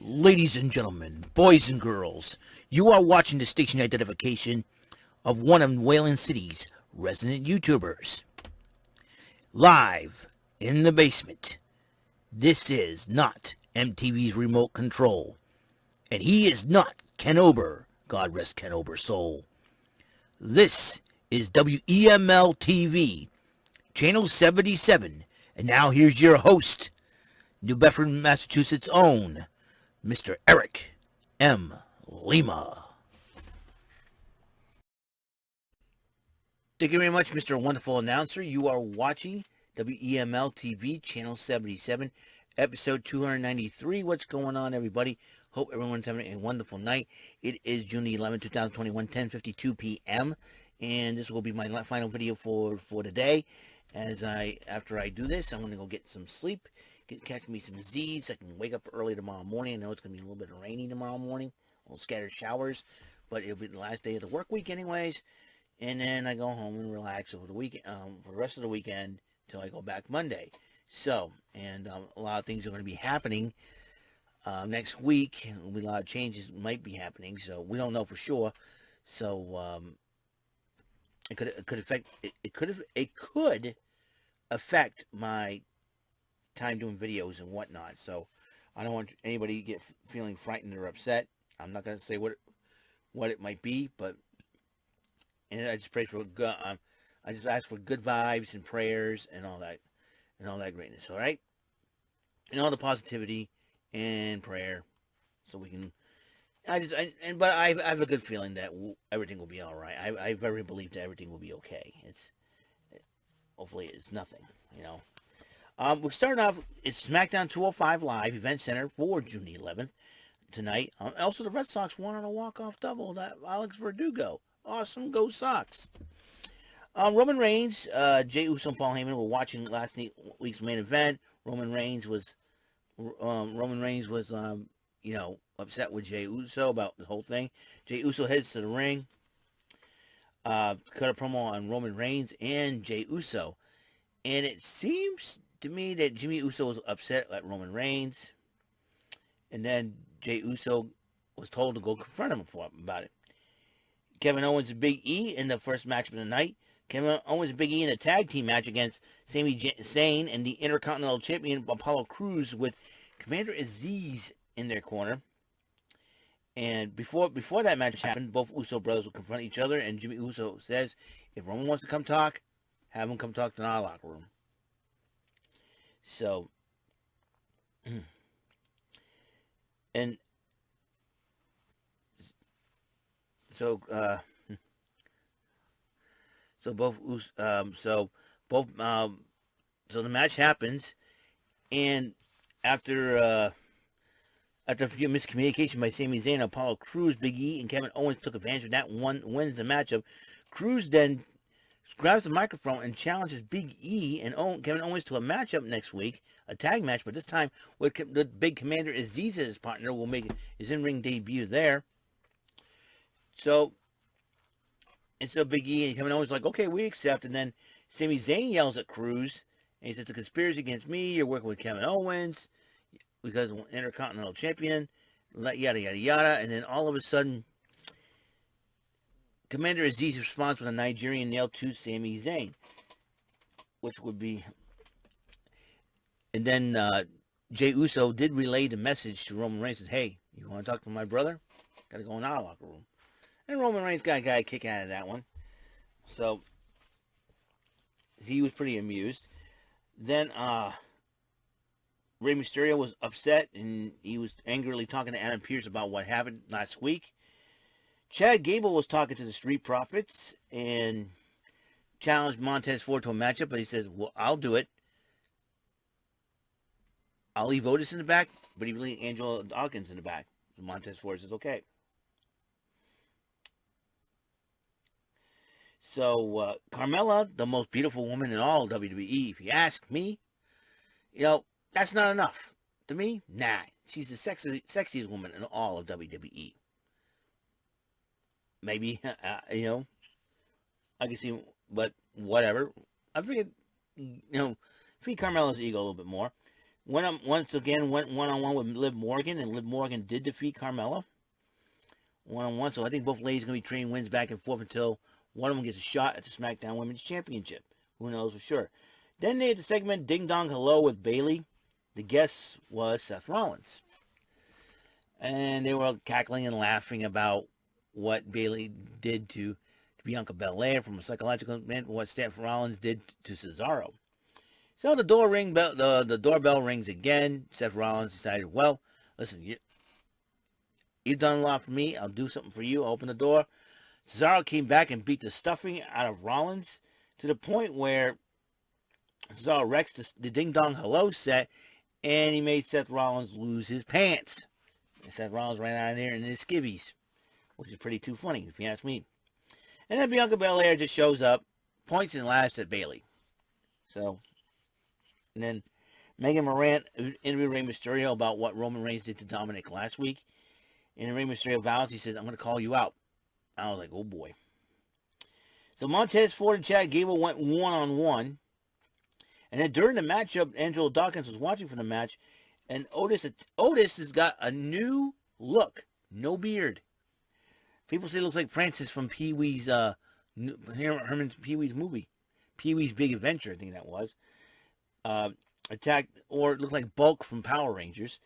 Ladies and gentlemen, boys and girls, you are watching the station identification of one of Wayland City's resident YouTubers. Live in the basement. This is not MTV's remote control. And he is not Ken Ober. God rest Ken Ober's soul. This is WEML-TV, Channel 77. And now here's your host, New Bedford, Massachusetts' own, Mr. Eric M. Lima. Thank you very much, Mr. Wonderful Announcer. You are watching WEML-TV, Channel 77, Episode 293. What's going on, everybody? Hope everyone's having a wonderful night. It is June 11, 2021, 10:52 p.m., and this will be my final video for today. After I do this, I'm going to go get some sleep, catch me some Z's. I can wake up early tomorrow morning. I know it's going to be a little bit rainy tomorrow morning, little scattered showers, but it'll be the last day of the work week anyways. And then I go home and relax over the weekend, for the rest of the weekend till I go back Monday. So, and a lot of things are going to be happening next week. A lot of changes might be happening, so we don't know for sure. So it could affect my time doing videos and whatnot. So I don't want anybody to get feeling frightened or upset. I'm not going to say what it might be, but I just pray for I just ask for good vibes and prayers and all that greatness. All right, and all the positivity and prayer, so we can. But I have a good feeling that everything will be all right. I very believe that everything will be okay. Hopefully it's nothing, you know. We're starting off. It's SmackDown 205 Live Event Center for June 11th tonight. Also, the Red Sox won on a walk-off double. That Alex Verdugo. Awesome, go Sox. Roman Reigns, Jey Uso, and Paul Heyman were watching last week's main event. Roman Reigns was upset with Jey Uso about the whole thing. Jey Uso heads to the ring, cut a promo on Roman Reigns and Jey Uso, and it seems to me that Jimmy Uso was upset at Roman Reigns, and then Jey Uso was told to go confront him about it. Kevin Owens and Big E in the first match of the night. Kevin Owens and Big E in a tag team match against Sami Zayn and the Intercontinental Champion Apollo Crews with Commander Aziz in their corner. And before that match happened, both Uso brothers would confront each other, and Jimmy Uso says, if Roman wants to come talk, have him come talk to our locker room. So, so the match happens, and after miscommunication by Sami Zayn and Apollo Crews, Big E and Kevin Owens took advantage of that, wins the matchup. Crews then grabs the microphone and challenges Big E and Kevin Owens to a matchup next week, a tag match, but this time with the big Commander Aziz as his partner, will make his in-ring debut there. So Big E and Kevin Owens are like, okay, we accept. And then Sami Zayn yells at Crews, and he says, it's a conspiracy against me. You're working with Kevin Owens because Intercontinental Champion, yada, yada, yada. And then all of a sudden, Commander Aziz responds with a Nigerian nail to Sami Zayn, which would be... And then Jey Uso did relay the message to Roman Reigns, says, hey, you want to talk to my brother? Got to go in our locker room. And Roman Reigns got a kick out of that one. So, he was pretty amused. Then, Rey Mysterio was upset, and he was angrily talking to Adam Pearce about what happened last week. Chad Gable was talking to the Street Profits and challenged Montez Ford to a matchup, but he says, well, I'll do it. I'll leave Otis in the back, but he will leave Angelo Dawkins in the back. So Montez Ford says, okay. So, Carmella, the most beautiful woman in all of WWE, if you ask me, that's not enough. To me, nah. She's the sexiest woman in all of WWE. Maybe, I can see, but whatever. I figured, feed Carmella's ego a little bit more. Once again went one-on-one with Liv Morgan, and Liv Morgan did defeat Carmella one-on-one. So I think both ladies are going to be trading wins back and forth until one of them gets a shot at the SmackDown Women's Championship. Who knows for sure. Then they had the segment Ding Dong Hello with Bayley. The guest was Seth Rollins. And they were cackling and laughing about what Bayley did to Bianca Belair from a psychological event, what Seth Rollins did to Cesaro. So the doorbell rings again. Seth Rollins decided, well, listen, you've done a lot for me. I'll do something for you. I'll open the door. Cesaro came back and beat the stuffing out of Rollins to the point where Cesaro wrecks the Ding Dong Hello set, and he made Seth Rollins lose his pants. And Seth Rollins ran out of there in his skivvies, which is pretty too funny, if you ask me. And then Bianca Belair just shows up, points and laughs at Bayley. So, and then Megan Morant interviewed Rey Mysterio about what Roman Reigns did to Dominic last week. And Rey Mysterio vows, he says, I'm going to call you out. I was like, oh boy. So Montez Ford and Chad Gable went one-on-one. And then during the matchup, Angelo Dawkins was watching for the match. And Otis has got a new look. No beard. People say it looks like Francis from Pee-wee's, Herman's Pee-wee's movie. Pee-wee's Big Adventure, I think that was. Attacked, or it looked like Bulk from Power Rangers.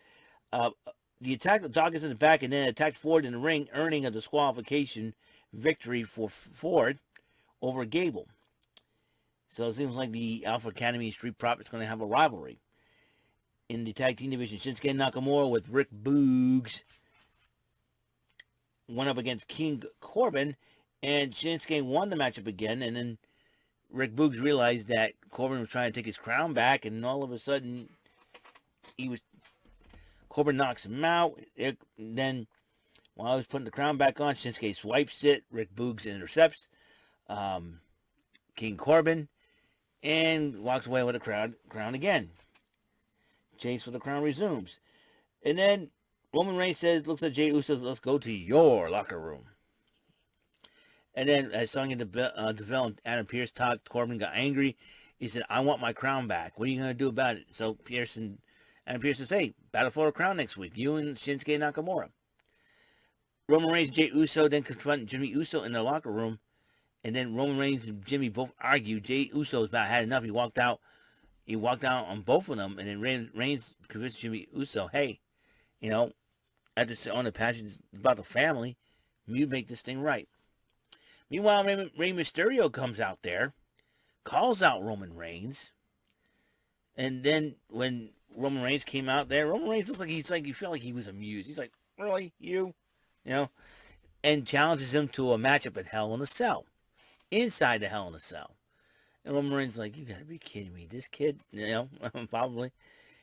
The attack Dawkins in the back and then attacked Ford in the ring, earning a disqualification victory for Ford over Gable. So it seems like the Alpha Academy Street Profits going to have a rivalry. In the tag team division, Shinsuke Nakamura with Rick Boogs went up against King Corbin, and Shinsuke won the matchup again, and then Rick Boogs realized that Corbin was trying to take his crown back, and all of a sudden, Corbin knocks him out. Then, while he was putting the crown back on, Shinsuke swipes it. Rick Boogs intercepts King Corbin and walks away with a crown again. Chase for the crown resumes. And then Roman Reigns says, looks at Jey Uso, let's go to your locker room. And then as Sonya Deville and Adam Pearce talked, Corbin got angry. He said, I want my crown back. What are you going to do about it? So Adam Pearce says, hey, battle for a crown next week. You and Shinsuke Nakamura. Roman Reigns and Jey Uso then confront Jimmy Uso in the locker room. And then Roman Reigns and Jimmy both argue. Jey Uso about had enough. He walked out on both of them. And then Reigns convinced Jimmy Uso, hey, I just on the passion about the family. You make this thing right. Meanwhile, Rey Mysterio comes out there, calls out Roman Reigns. And then when Roman Reigns came out there, Roman Reigns looks like he felt like he was amused. He's like, really? You? And challenges him to a matchup at Hell in a Cell. Inside the Hell in a Cell. And Roman Reigns like, you gotta be kidding me. This kid, probably.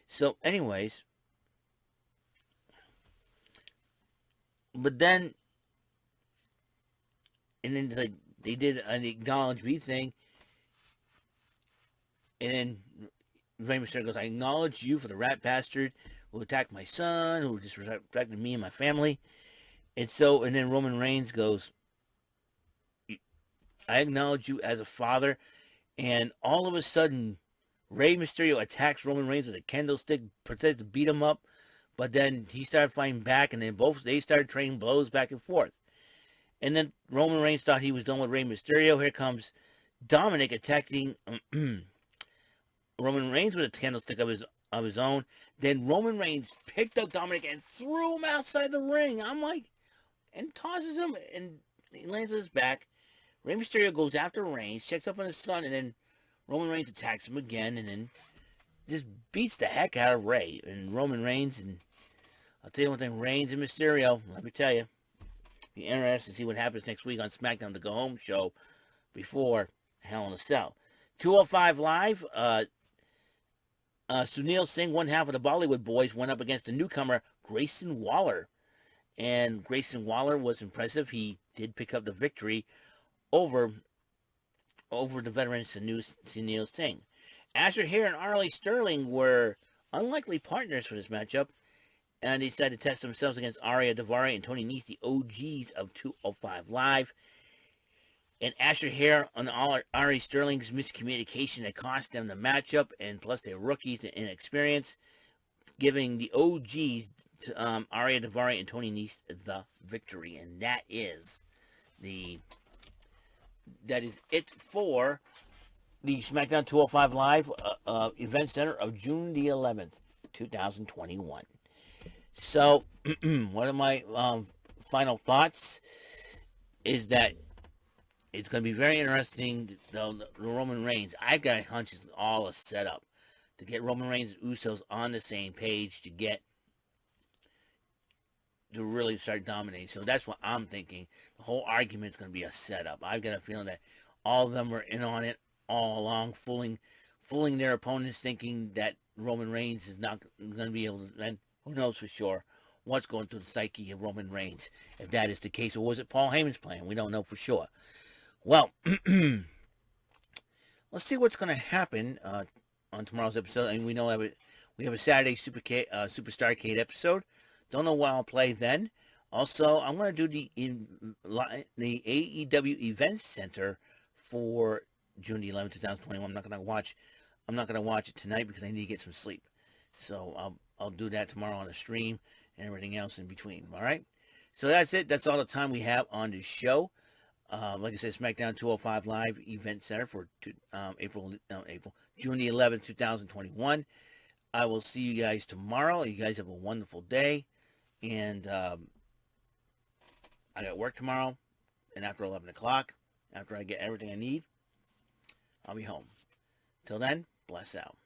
So, anyways. But then, and then like they did an acknowledge me thing. And then Rey Mysterio goes, I acknowledge you for the rat bastard who attacked my son, who disrespected me and my family. And then Roman Reigns goes, I acknowledge you as a father. And all of a sudden, Rey Mysterio attacks Roman Reigns with a kendo stick, pretends to beat him up. But then he started fighting back, and then they started trading blows back and forth. And then Roman Reigns thought he was done with Rey Mysterio. Here comes Dominic attacking Roman Reigns with a candlestick of his own. Then Roman Reigns picked up Dominic and threw him outside the ring. I'm like, and tosses him, and he lands on his back. Rey Mysterio goes after Reigns, checks up on his son, and then Roman Reigns attacks him again, and then just beats the heck out of Rey and Roman Reigns. And I'll tell you one thing, Reigns and Mysterio, let me tell you, be interested to see what happens next week on SmackDown, the Go Home show, before Hell in a Cell. 205 Live, Sunil Singh, one half of the Bollywood Boys, went up against the newcomer, Grayson Waller. And Grayson Waller was impressive. He did pick up the victory over the veteran Sunil Singh. Asher Hare and Arlie Sterling were unlikely partners for this matchup, and they decided to test themselves against Arya Daivari and Tony Nese, the OGs of 205 Live. And Asher Hare and Ari Sterling's miscommunication that cost them the matchup, and plus they're rookies and inexperienced. giving the OGs to, Arya Daivari and Tony Nese the victory, and that is it for the SmackDown 205 Live Event Center of June the 11th, 2021. So, one of my final thoughts is that it's going to be very interesting, the Roman Reigns. I've got a hunch it's all a setup to get Roman Reigns and Usos on the same page to really start dominating. So that's what I'm thinking. The whole argument is going to be a setup. I've got a feeling that all of them were in on it all along, fooling their opponents, thinking that Roman Reigns is not going to be able to. And who knows for sure what's going through the psyche of Roman Reigns, if that is the case, or was it Paul Heyman's plan? We don't know for sure. Well, let's see what's going to happen on tomorrow's episode. I mean, we know we have a Saturday Superstarcade episode. Don't know what I'll play then. Also, I'm going to do the AEW Event Center for June the 11th, 2021. I'm not going to watch it tonight because I need to get some sleep. So I'll do that tomorrow on the stream and everything else in between. All right. So that's it. That's all the time we have on this show. Like I said, SmackDown 205 Live Event Center for June the 11th, 2021. I will see you guys tomorrow. You guys have a wonderful day. And I got work tomorrow. And after 11 o'clock, after I get everything I need, I'll be home. Till then, bless out.